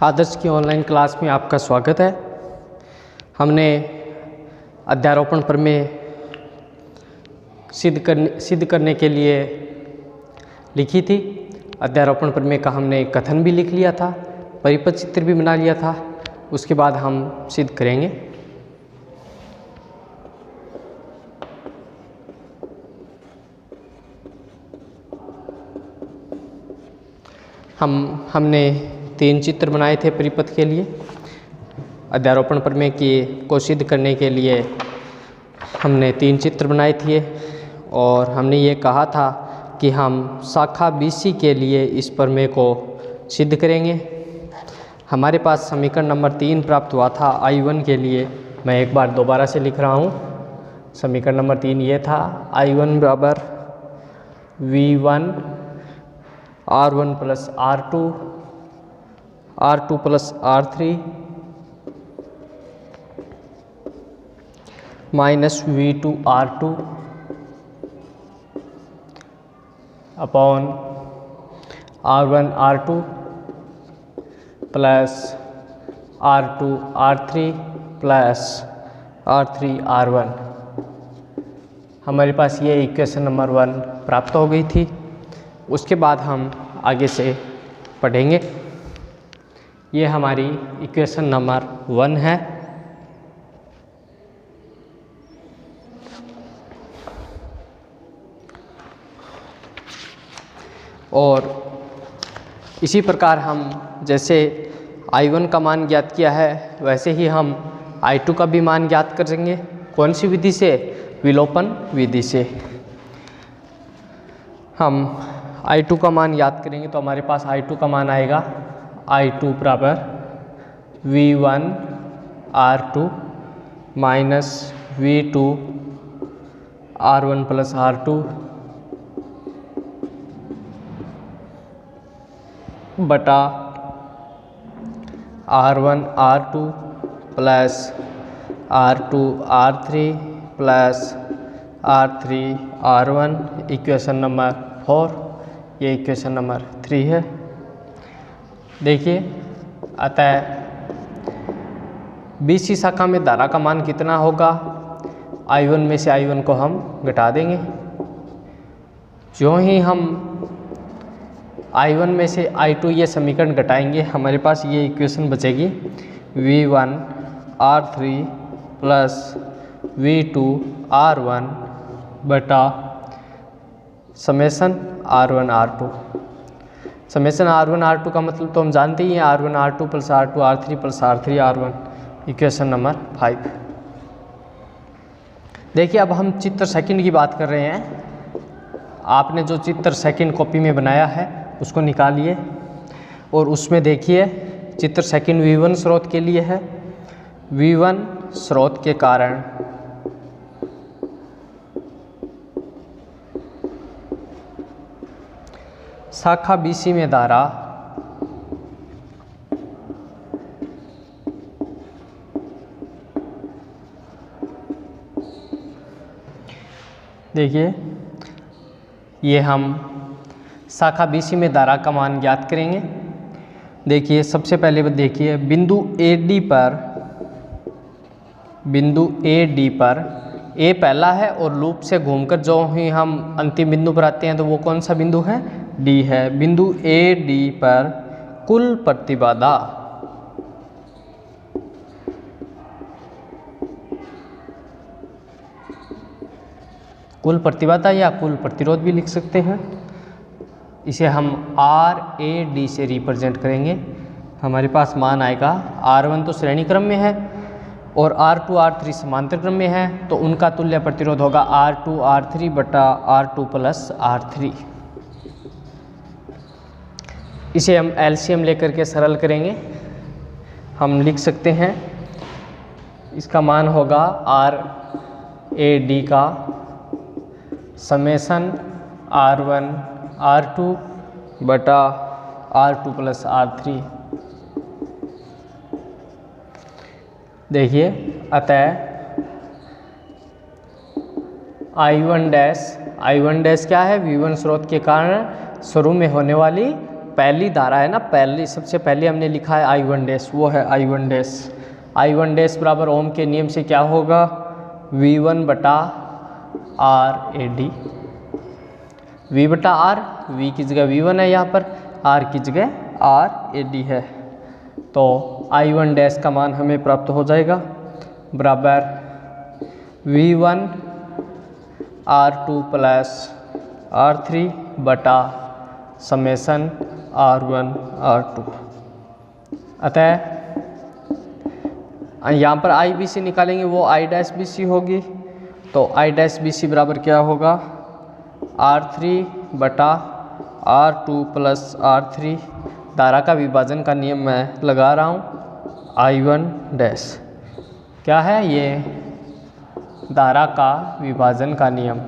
आदर्श की online class में आपका स्वागत है। हमने अध्यारोपण प्रमेय सिद्ध करने के लिए लिखी थी। अध्यारोपण प्रमेय का हमने कथन भी लिख लिया था, परिपथ चित्र भी बना लिया था। उसके बाद हम सिद्ध करेंगे। हमने 3 चित्र बनाए थे परिपथ के लिए। अध्यारोपण प्रमेय को सिद्ध करने के लिए हमने 3 चित्र बनाए थे और हमने ये कहा था कि हम शाखा BC के लिए इस प्रमेय को सिद्ध करेंगे। हमारे पास समीकरण नंबर 3 प्राप्त हुआ था I1 के लिए। मैं एक बार दोबारा से लिख रहा हूँ। समीकरण नंबर 3 ये था I1 बराबर V1 R1 plus R2 plus R3 minus V2 R2 upon R1 R2 plus R2 R3 plus R3 R1। हमारे पास ये इक्वेशन नंबर 1 प्राप्त हो गई थी। उसके बाद हम आगे से पढ़ेंगे। ये हमारी इक्वेशन नंबर 1 है। और इसी प्रकार हम जैसे I1 का मान ज्ञात किया है वैसे ही हम I2 का भी मान ज्ञात करेंगे। कौन सी विधि से? विलोपन विधि से। हम I2 का मान याद करेंगे तो हमारे पास I2 का मान आएगा I2 बराबर V1 R2 minus V2 R1 plus R2 बटा R1 R2 plus R2 R3 plus R3 R1। Equation number 4। ये इक्वेशन नंबर 3 है। देखिए, अतः BC शाखा में धारा का मान कितना होगा? I1 में से I1 को हम घटा देंगे। जो ही हम I1 में से I2 ये समीकरण घटाएंगे हमारे पास ये इक्वेशन बचेगी V1 R3 plus V2 R1 बटा summation R1 R2। Summation R1 R2 का मतलब तो हम जानते ही हैं, R1 R2 plus R2 R3 plus R3 R1। Equation number 5। देखिए, अब हम चित्र सेकंड की बात कर रहे हैं। आपने जो चित्र सेकंड कॉपी में बनाया है उसको निकालिए और उसमें देखिए चित्र सेकंड V1 स्रोत के लिए है। V1 स्रोत के कारण शाखा BC में धारा देखिए, ये हम शाखा BC में धारा का मान ज्ञात करेंगे। देखिए, सबसे पहले देखिए बिंदु AD पर A पहला है और लूप से घूमकर जो ही हम अंतिम बिंदु पर आते हैं तो वो कौन सा बिंदु है? D है। बिंदु AD पर कुल प्रतिबाधा या कुल प्रतिरोध भी लिख सकते हैं। इसे हम RAD से रिप्रेजेंट करेंगे। हमारे पास मान आएगा R1 तो श्रेणी क्रम में है और R2 R3 समांतर क्रम में है, तो उनका तुल्य प्रतिरोध होगा R2 R3 बटा R2 प्लस R3। इसे हम LCM लेकर के सरल करेंगे। हम लिख सकते हैं इसका मान होगा RAD का समेसन R1 R2 बटा R2 प्लस R3। देखिए, अतः I1 डैश क्या है? V1 स्रोत के कारण शुरू में होने वाली पहली धारा है ना, पहली सबसे पहले हमने लिखा है I1 डैश, वो है I1 डैश। I1 डैश बराबर ओम के नियम से क्या होगा, V1 बटा R AD। V बटा R, V की जगह V1 है यहाँ पर, R की जगह R AD है। तो I1 डैश का मान हमें प्राप्त हो जाएगा बराबर V1 R2 प्लस R3 बटा समेसन R1 R2। अतः यहाँ पर IBC निकालेंगे, वो I डैश BC होगी। तो I डैश BC बराबर क्या होगा, R3 बटा R2 प्लस R3। धारा का विभाजन का नियम मैं लगा रहा हूँ, I1 डैश क्या है, ये धारा का विभाजन का नियम।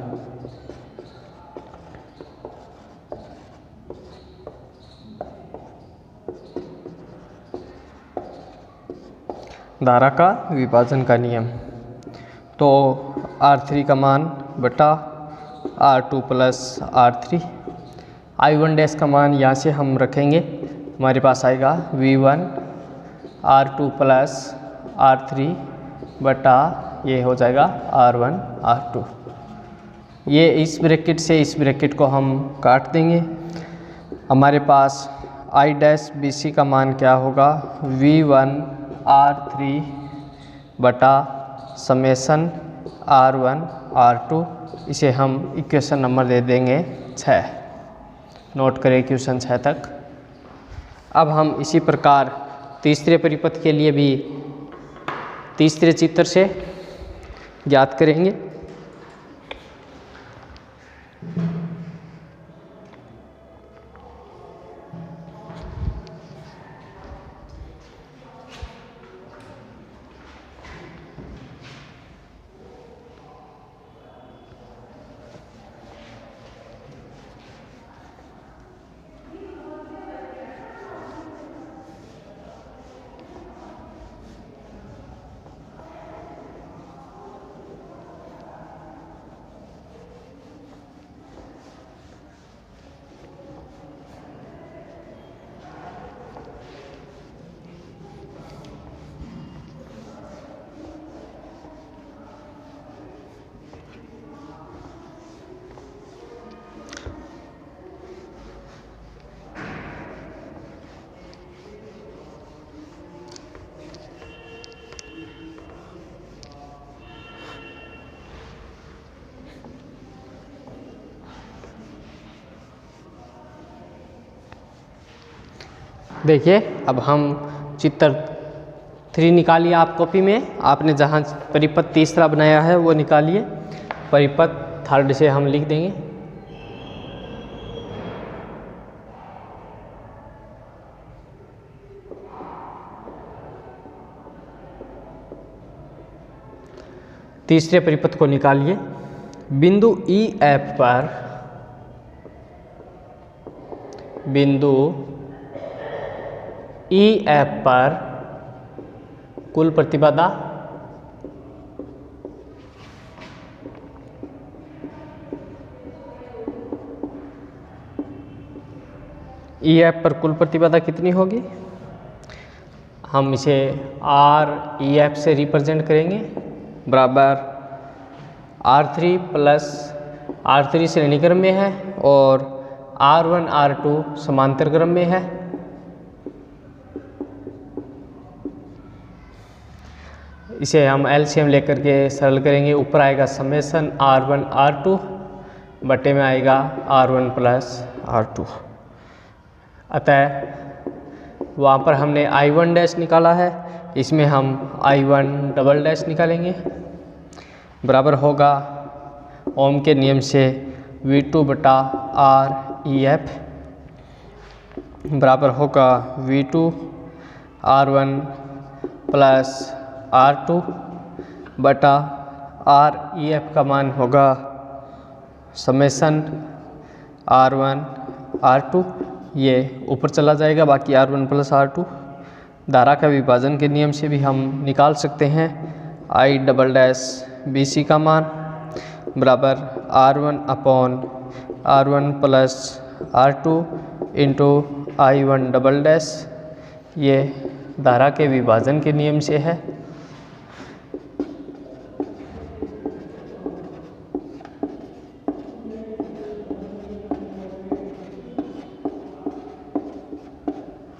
धारा का विभाजन का नियम। तो R3 का मान बटा R2 plus R3। I1 dash का मान यहाँ से हम रखेंगे, हमारे पास आएगा V1 R2 प्लस R3 बटा ये हो जाएगा R1 R2। ये इस ब्रैकेट से इस ब्रैकेट को हम काट देंगे। हमारे पास I डैश BC का मान क्या होगा, V1 R3 बटा समेसन R1 R2। इसे हम इक्वेशन नंबर दे देंगे 6। नोट करें इक्वेशन 6 तक। अब हम इसी प्रकार तीसरे परिपथ के लिए भी तीसरे चित्र से ज्ञात करेंगे। देखिए अब हम चित्र 3 निकालिए आप कॉपी में। आपने जहाँ परिपथ तीसरा बनाया है वो निकालिए, परिपथ थर्ड से हम लिख देंगे। तीसरे परिपथ को निकालिए। बिंदु EF पर, बिंदु EF पर कुल प्रतिबाधा EF पर कुल प्रतिबाधा कितनी होगी, हम इसे REF से रिप्रेजेंट करेंगे बराबर R3 प्लस R3 श्रेणी क्रम में है और R1 R2 समांतर क्रम में है। इसे हम LCM लेकर के सरल करेंगे। ऊपर आएगा समेसन R1 R2 बटे में आएगा R1 प्लस R2। अतः वहाँ पर हमने I1 डैश निकाला है, इसमें हम I1 डबल डैश निकालेंगे। बराबर होगा ओम के नियम से V2 बटा REF बराबर होगा V2 R1 प्लस R2 बटा REF का मान होगा समेसन R1 R2। ये ऊपर चला जाएगा, बाकी R1 प्लस R2। धारा का विभाजन के नियम से भी हम निकाल सकते हैं I डबल डैश BC का मान बराबर R1 upon R1 plus R2 into I1 double dash, ये धारा के विभाजन के नियम से है।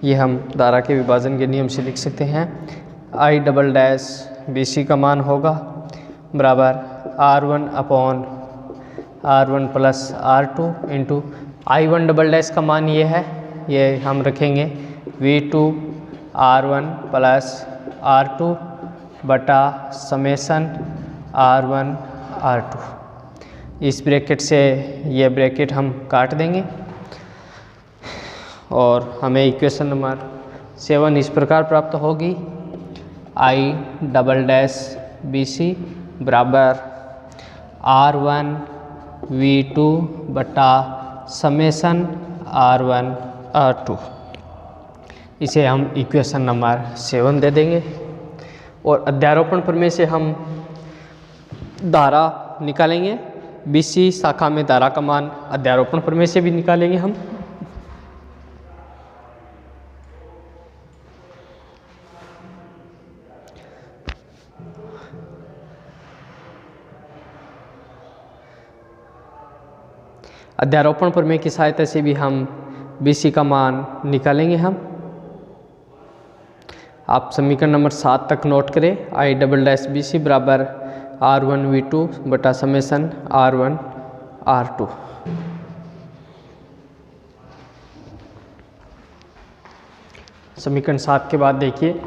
ये हम धारा के विभाजन के नियम से लिख सकते हैं। I डबल डैश BC का मान होगा बराबर R1 upon R1 plus R2 into I1 double dash का मान ये है, ये हम रखेंगे V2 R1 प्लस R2 बटा समेसन R1 R2। इस ब्रैकेट से ये ब्रैकेट हम काट देंगे और हमें इक्वेशन नंबर 7 इस प्रकार प्राप्त होगी। I डबल डैश BC बराबर R1 V2 बटा समेसन R1 R2। इसे हम इक्वेशन नंबर 7 दे देंगे और अध्यारोपण प्रमेय से हम धारा निकालेंगे। BC शाखा में धारा का मान अध्यारोपण प्रमेय से भी निकालेंगे हम। अध्यारोपण प्रमेय की सहायता से भी हम BC का मान निकालेंगे हम। आप समीकरण नंबर 7 तक नोट करें। I डबल डैश BC बराबर R1 V2 बटा समेसन R1 R2। समीकरण 7 के बाद देखिए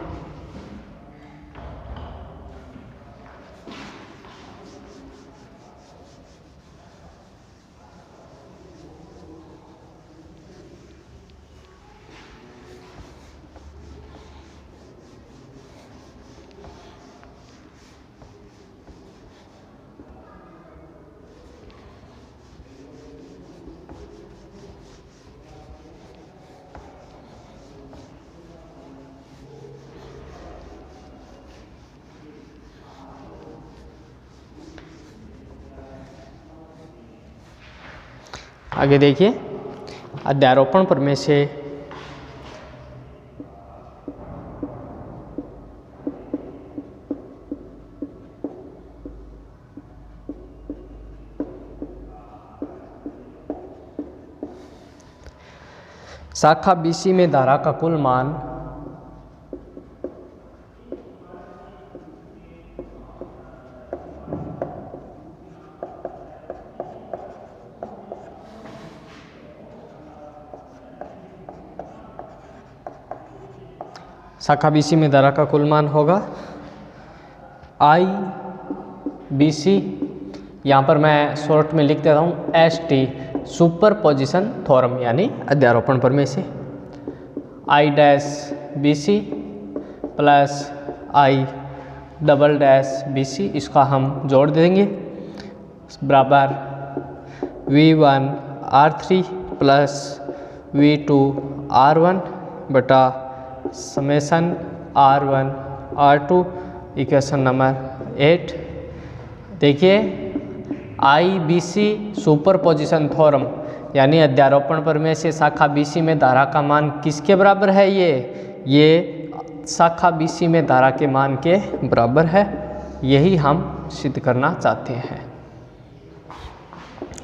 आगे देखिए अध्यारोपण प्रमेय से शाखा BC में धारा का कुल मान शाखा BC में धारा का कुल मान होगा I BC, यहाँ पर मैं शॉर्ट में लिख देता हूँ ST, सुपर पोजिशन थ्योरम यानी अध्यारोपण प्रमेय से I dash BC plus I double dash BC, इसका हम जोड़ देंगे बराबर V1 R3 plus V2 R1 बटा summation R1 R2। Equation number 8 देखिए IBC सुपर पोजिशन थ्योरम यानी अध्यारोपण प्रमेय से शाखा BC में धारा का मान किसके बराबर है? ये शाखा BC में धारा के मान के बराबर है। यही हम सिद्ध करना चाहते हैं।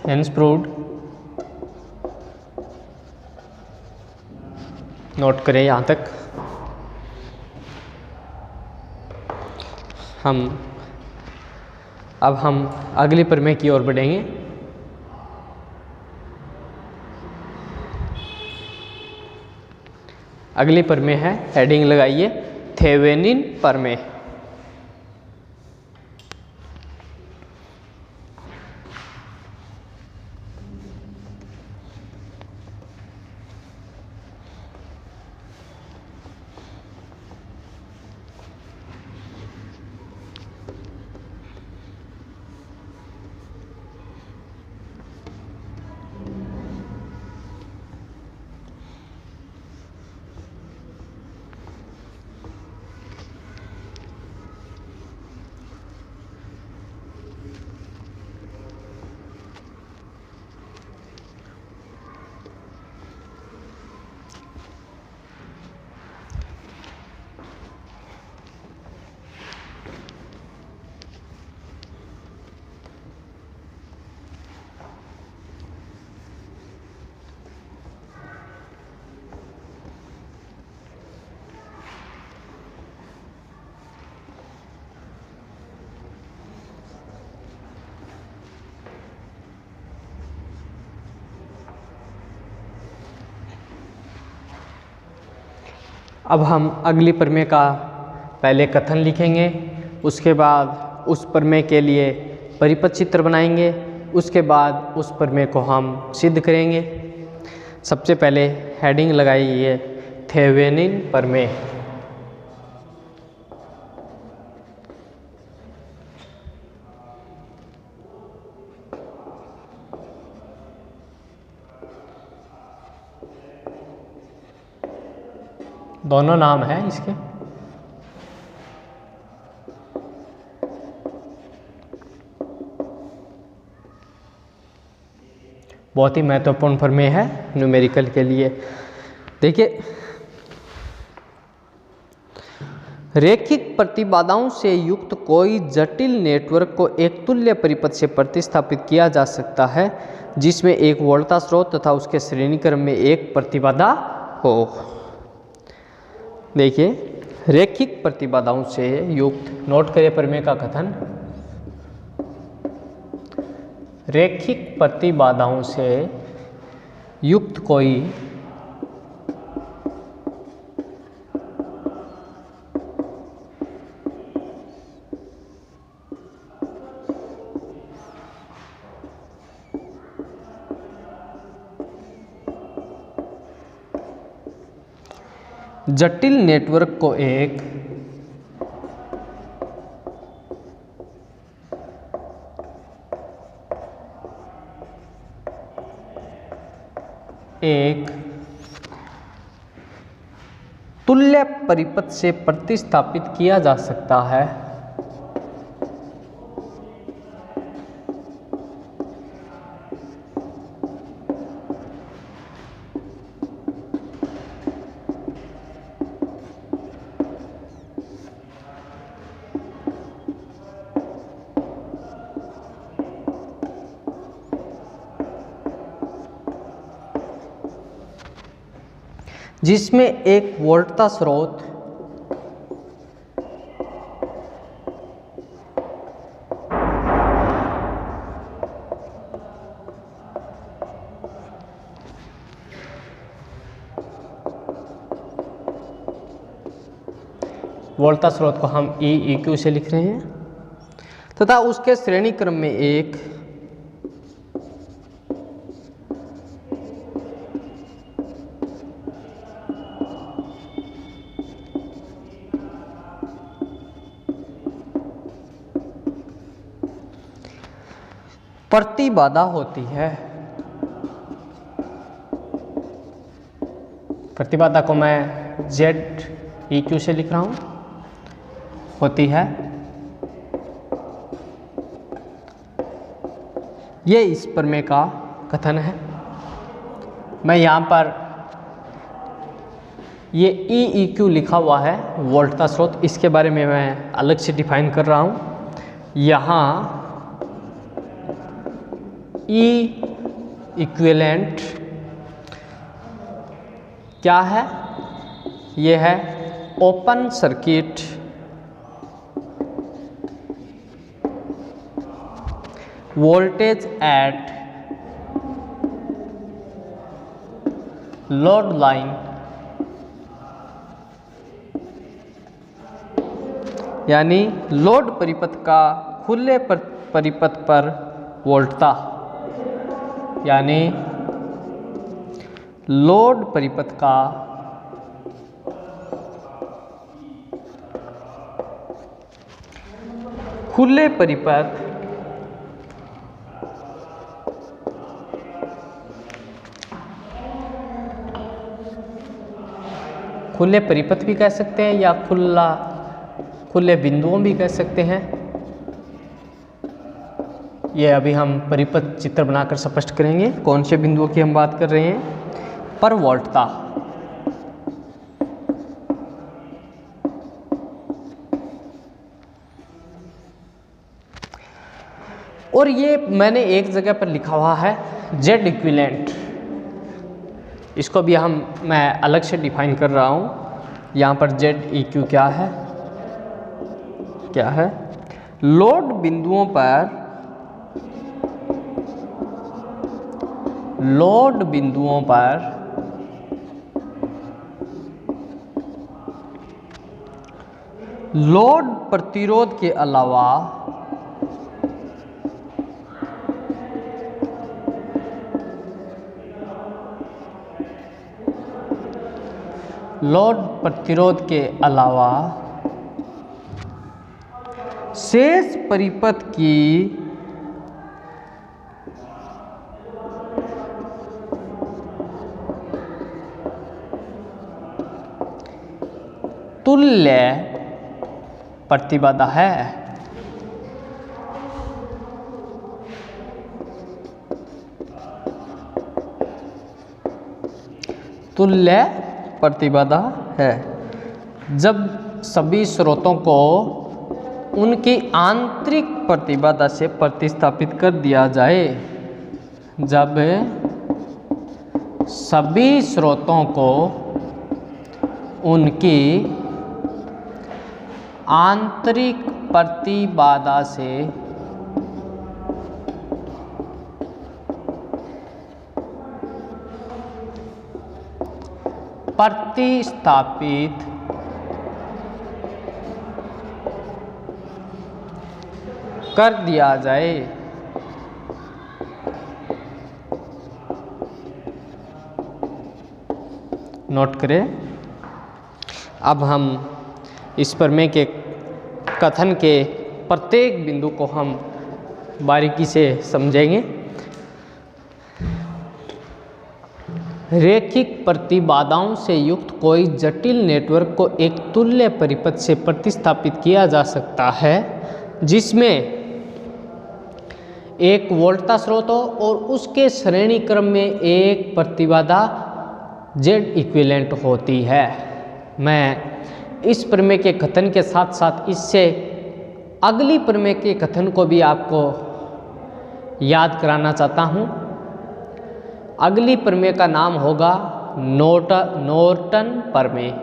Hence proved. नोट करें यहाँ तक। अब हम अगले प्रमेय की ओर बढ़ेंगे। अगली प्रमेय है, हेडिंग लगाइए थेवेनिन प्रमेय। अब हम अगली प्रमेय का पहले कथन लिखेंगे, उसके बाद उस प्रमेय के लिए परिपथ चित्र बनाएंगे, उसके बाद उस प्रमेय को हम सिद्ध करेंगे। सबसे पहले हेडिंग लगाइए थेवेनिन प्रमेय। दोनों नाम हैं इसके। बहुत ही महत्वपूर्ण प्रमेय है न्यूमेरिकल के लिए। देखिए, रैखिक प्रतिबाधाओं से युक्त कोई जटिल नेटवर्क को एक तुल्य परिपथ से प्रतिस्थापित किया जा सकता है जिसमें एक वोल्टा स्रोत तथा उसके श्रेणी क्रम में एक प्रतिबाधा हो। देखिए, रैखिक प्रतिबाधाओं से युक्त, नोट करिए प्रमेय का कथन, रैखिक प्रतिबाधाओं से युक्त कोई जटिल नेटवर्क को एक तुल्य परिपथ से प्रतिस्थापित किया जा सकता है जिसमें एक वोल्टा स्रोत वोल्टा स्रोत को हम EQ से लिख रहे हैं तथा उसके श्रेणी क्रम में एक प्रतिबाधा होती है। प्रतिबाधा को मैं ZEQ से लिख रहा हूं, होती है। ये इस प्रमेय का कथन है। मैं यहाँ पर ये EEQ लिखा हुआ है वोल्टा स्रोत, इसके बारे में मैं अलग से डिफाइन कर रहा हूँ। यहाँ E इक्विवेलेंट क्या है? ये है open circuit voltage at load line, यानी लोड परिपथ का खुले परिपथ पर वोल्टता, यानी लोड परिपथ का खुले परिपथ खुले परिपथ भी कह सकते हैं या खुले बिंदुओं भी कह सकते हैं। ये अभी हम परिपथ चित्र बनाकर स्पष्ट करेंगे कौन से बिंदुओं की हम बात कर रहे हैं। पर वोल्टता, और ये मैंने एक जगह पर लिखा हुआ है Z इक्विवेलेंट, इसको भी मैं अलग से डिफाइन कर रहा हूँ। यहाँ पर ZEQ क्या है? लोड बिंदुओं पर लोड प्रतिरोध के अलावा शेष परिपथ की तुल्य प्रतिबाधा है। तुल्य प्रतिबाधा है जब सभी स्रोतों को उनकी आंतरिक प्रतिबाधा से प्रतिस्थापित कर दिया जाए। जब सभी स्रोतों को उनकी आंतरिक प्रतिबाधा से प्रतिस्थापित कर दिया जाए। नोट करें। अब हम इस प्रमेय के कथन के प्रत्येक बिंदु को हम बारीकी से समझेंगे। रैखिक प्रतिबाधाओं से युक्त कोई जटिल नेटवर्क को एक तुल्य परिपथ से प्रतिस्थापित किया जा सकता है जिसमें एक वोल्टता स्रोत हो और उसके श्रेणी क्रम में एक प्रतिबाधा Z इक्विवेलेंट होती है। मैं इस प्रमेय के कथन के साथ साथ इससे अगली प्रमेय के कथन को भी आपको याद कराना चाहता हूँ। अगली प्रमेय का नाम होगा नॉर्टन प्रमेय।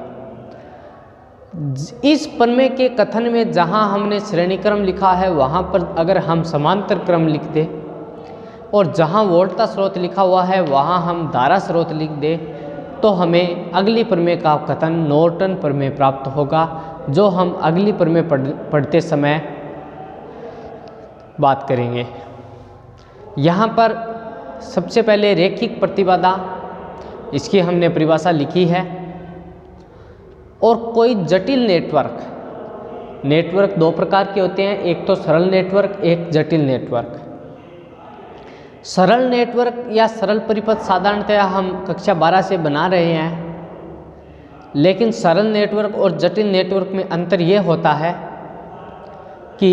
इस प्रमेय के कथन में जहाँ हमने श्रेणी क्रम लिखा है वहाँ पर अगर हम समांतर क्रम लिख दें और जहाँ वोल्टता स्रोत लिखा हुआ है वहाँ हम धारा स्रोत लिख दें तो हमें अगली प्रमेय का कथन नॉर्टन प्रमेय प्राप्त होगा, जो हम अगली प्रमेय पढ़ते समय बात करेंगे। यहाँ पर सबसे पहले रैखिक प्रतिबाधा, इसकी हमने परिभाषा लिखी है। और कोई जटिल नेटवर्क दो प्रकार के होते हैं, एक तो सरल नेटवर्क, एक जटिल नेटवर्क। सरल नेटवर्क या सरल परिपथ साधारणतः हम कक्षा 12 से बना रहे हैं, लेकिन सरल नेटवर्क और जटिल नेटवर्क में अंतर यह होता है कि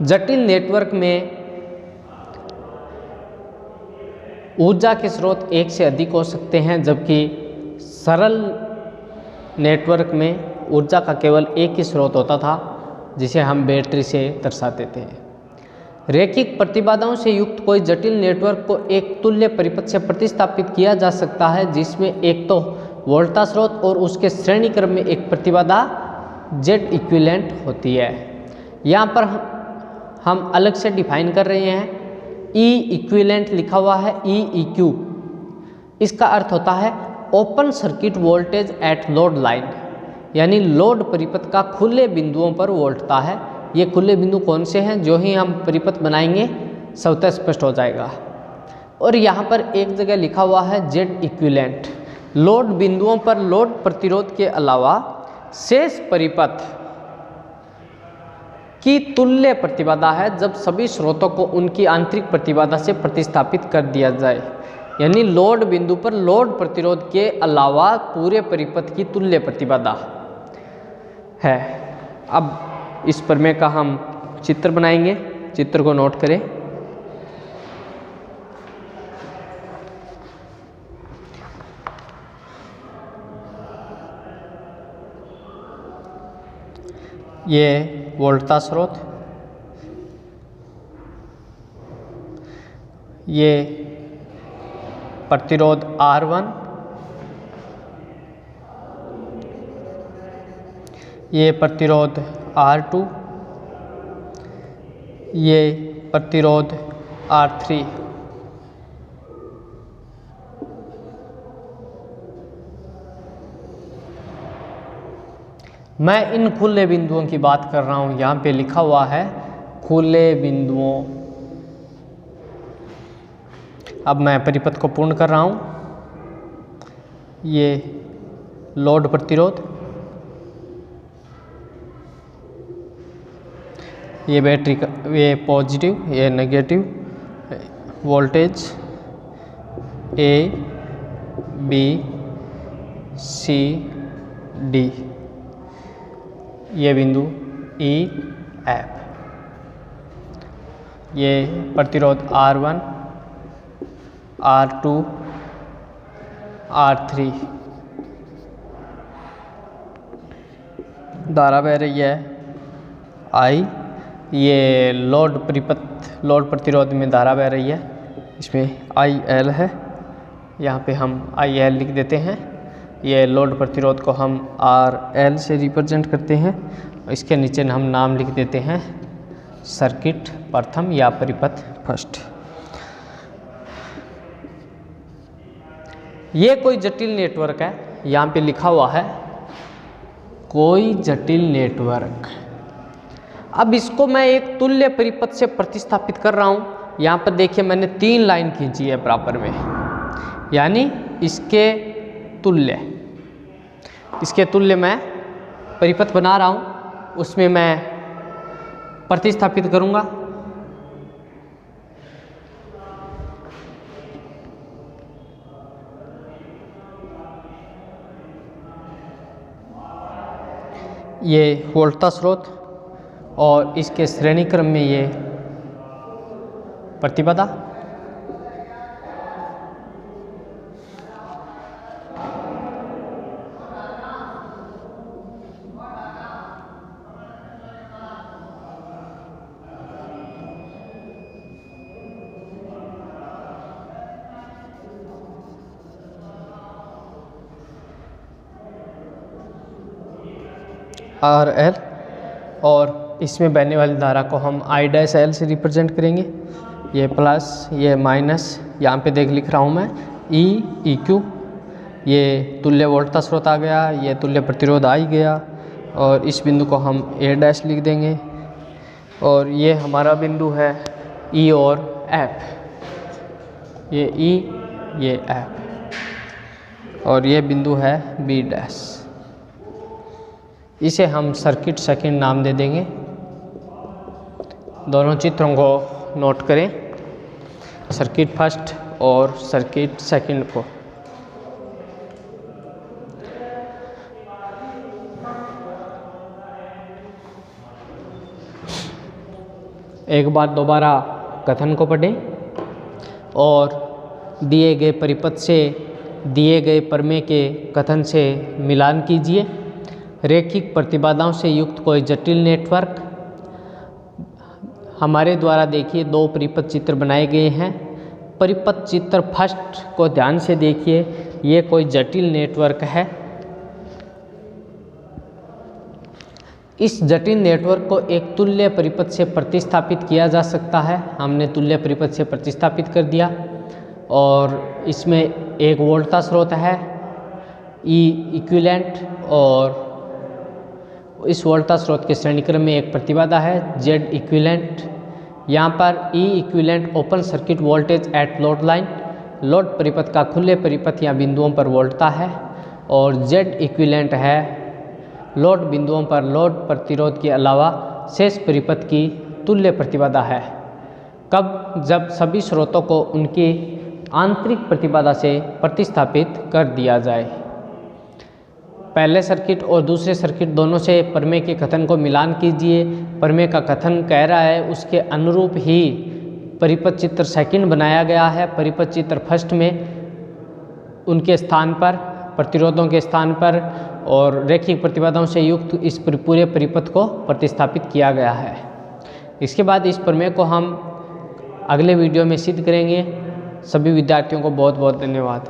जटिल नेटवर्क में ऊर्जा के स्रोत एक से अधिक हो सकते हैं, जबकि सरल नेटवर्क में ऊर्जा का केवल एक ही स्रोत होता था जिसे हम बैटरी से दर्शाते थे। रैखिक प्रतिबाधाओं से युक्त कोई जटिल नेटवर्क को एक तुल्य परिपथ से प्रतिस्थापित किया जा सकता है जिसमें एक तो वोल्टता स्रोत और उसके श्रेणी क्रम में एक प्रतिबाधा Z इक्विवेलेंट होती है। यहाँ पर हम अलग से डिफाइन कर रहे हैं, E इक्विवेलेंट लिखा हुआ है, EEQ। इसका अर्थ होता है open circuit voltage at load line, यानी लोड परिपथ का खुले बिंदुओं पर वोल्टता है। ये खुले बिंदु कौन से हैं, जो ही हम परिपथ बनाएंगे स्वतः स्पष्ट हो जाएगा। और यहाँ पर एक जगह लिखा हुआ है Z इक्विवेलेंट। लोड बिंदुओं पर लोड प्रतिरोध के अलावा शेष परिपथ की तुल्य प्रतिबाधा है जब सभी स्रोतों को उनकी आंतरिक प्रतिबाधा से प्रतिस्थापित कर दिया जाए। यानी लोड बिंदु पर लोड प्रतिरोध के अलावा पूरे परिपथ की तुल्य प्रतिबाधा है। अब इस प्रमेय का हम चित्र बनाएंगे, चित्र को नोट करें। ये वोल्टता स्रोत, ये प्रतिरोध R1, ये प्रतिरोध R2, ये प्रतिरोध R3। मैं इन खुले बिंदुओं की बात कर रहा हूँ, यहाँ पे लिखा हुआ है खुले बिंदुओं। अब मैं परिपथ को पूर्ण कर रहा हूँ। ये लोड प्रतिरोध, ये बैटरी का, ये पॉजिटिव, ये negative, voltage A B C D, ये बिंदु ई एफ, ये प्रतिरोध R1 R2 R3, धारा बह रही है I, ये लोड परिपथ, लोड प्रतिरोध में धारा बह रही है, इसमें IL है, यहाँ पे हम IL लिख देते हैं। ये लोड प्रतिरोध को हम RL से रिप्रेजेंट करते हैं। इसके नीचे हम नाम लिख देते हैं सर्किट प्रथम या परिपथ फर्स्ट। ये कोई जटिल नेटवर्क है, यहाँ पे लिखा हुआ है कोई जटिल नेटवर्क। अब इसको मैं एक तुल्य परिपथ से प्रतिस्थापित कर रहा हूँ। यहाँ पर देखिए मैंने 3 लाइन खींची है बराबर में, यानी इसके तुल्य मैं परिपथ बना रहा हूँ, उसमें मैं प्रतिस्थापित करूँगा। ये वोल्टता स्रोत और इसके श्रेणी क्रम में ये प्रतिबाधा। RL और इसमें बहने वाली धारा को हम I' से रिप्रेजेंट करेंगे। ये प्लस, ये माइनस, यहाँ पे देख लिख रहा हूँ मैं EQ। ये तुल्य वोल्टता स्रोत आ गया, ये तुल्य प्रतिरोध आ ही गया, और इस बिंदु को हम A' लिख देंगे। और ये हमारा बिंदु है E और F, ये E, ये F, और ये बिंदु है B'। इसे हम सर्किट सेकंड नाम दे देंगे। दोनों चित्रों को नोट करें, सर्किट फर्स्ट और सर्किट सेकंड को। एक बार दोबारा कथन को पढ़ें और दिए गए परिपथ से दिए गए प्रमेय के कथन से मिलान कीजिए। रैखिक प्रतिबाधाओं से युक्त कोई जटिल नेटवर्क। हमारे द्वारा देखिए 2 परिपथ चित्र बनाए गए हैं। परिपथ चित्र फर्स्ट को ध्यान से देखिए, ये कोई जटिल नेटवर्क है। इस जटिल नेटवर्क को एक तुल्य परिपथ से प्रतिस्थापित किया जा सकता है। हमने तुल्य परिपथ से प्रतिस्थापित कर दिया और इसमें एक वोल्टता स्रोत है E इक्विवेलेंट, और इस वोल्टता स्रोत के श्रेणी क्रम में एक प्रतिबाधा है Z इक्विवेलेंट। यहाँ पर E equivalent open circuit voltage at load line, load परिपथ का खुले परिपथ या बिंदुओं पर वोल्टता है, और Z इक्विवेलेंट है लोड बिंदुओं पर लोड प्रतिरोध के अलावा शेष परिपथ की तुल्य प्रतिबाधा है। कब? जब सभी स्रोतों को उनकी आंतरिक प्रतिबाधा से प्रतिस्थापित कर दिया जाए। पहले सर्किट और दूसरे सर्किट दोनों से प्रमेय के कथन को मिलान कीजिए। प्रमेय का कथन कह रहा है उसके अनुरूप ही परिपथ चित्र सेकंड बनाया गया है। परिपथ चित्र फर्स्ट में उनके स्थान पर, प्रतिरोधों के स्थान पर और रैखिक प्रतिबाधाओं से युक्त इस पूरे परिपथ को प्रतिस्थापित किया गया है। इसके बाद इस प्रमेय को हम अगले वीडियो में सिद्ध करेंगे। सभी विद्यार्थियों को बहुत बहुत धन्यवाद।